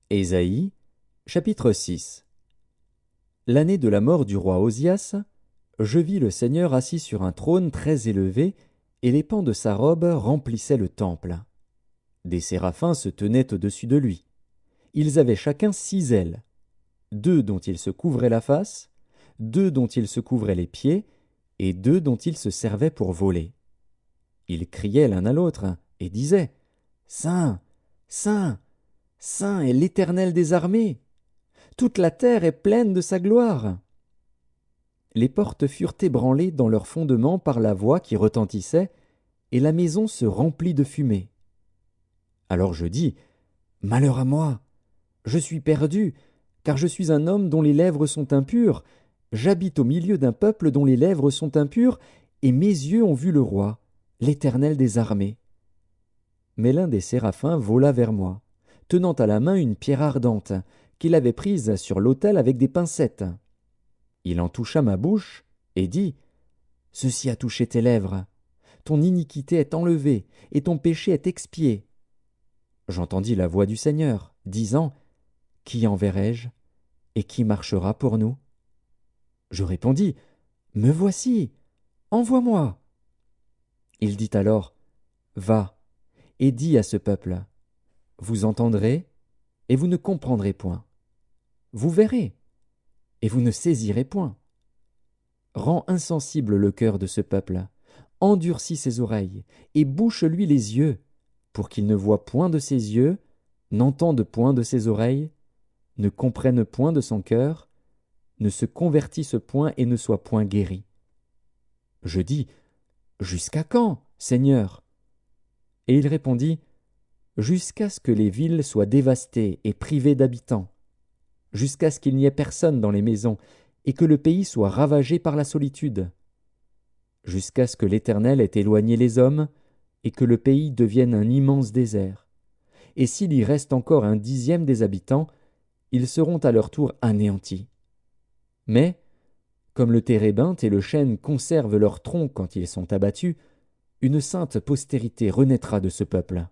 Ésaïe, chapitre 6. L'année de la mort du roi Osias, je vis le Seigneur assis sur un trône très élevé, et les pans de sa robe remplissaient le temple. Des séraphins se tenaient au-dessus de lui. Ils avaient chacun 6 ailes, 2 dont ils se couvraient la face, 2 dont ils se couvraient les pieds, et 2 dont ils se servaient pour voler. Ils criaient l'un à l'autre, et disaient « Saint, Saint, Saint est l'Éternel des armées. Toute la terre est pleine de sa gloire. » Les portes furent ébranlées dans leurs fondements par la voix qui retentissait, et la maison se remplit de fumée. Alors je dis, Malheur à moi! Je suis perdu, car je suis un homme dont les lèvres sont impures. J'habite au milieu d'un peuple dont les lèvres sont impures, et mes yeux ont vu le roi, l'Éternel des armées. Mais l'un des séraphins vola vers moi, tenant à la main une pierre ardente, qu'il avait prise sur l'autel avec des pincettes. Il en toucha ma bouche, et dit, « Ceci a touché tes lèvres. Ton iniquité est enlevée, et ton péché est expié. » J'entendis la voix du Seigneur, disant, « Qui enverrai-je, et qui marchera pour nous ?» Je répondis, « Me voici, envoie-moi. » Il dit alors, « Va, et dis à ce peuple, vous entendrez, et vous ne comprendrez point. Vous verrez, et vous ne saisirez point. Rends insensible le cœur de ce peuple, endurcis ses oreilles, et bouche-lui les yeux, pour qu'il ne voie point de ses yeux, n'entende point de ses oreilles, ne comprenne point de son cœur, ne se convertisse point et ne soit point guéri. Je dis, Jusqu'à quand, Seigneur? Et il répondit, Jusqu'à ce que les villes soient dévastées et privées d'habitants, jusqu'à ce qu'il n'y ait personne dans les maisons, et que le pays soit ravagé par la solitude, jusqu'à ce que l'Éternel ait éloigné les hommes, et que le pays devienne un immense désert. Et s'il y reste encore 1/10 des habitants, ils seront à leur tour anéantis. Mais, comme le térébinthe et le chêne conservent leurs troncs quand ils sont abattus, une sainte postérité renaîtra de ce peuple.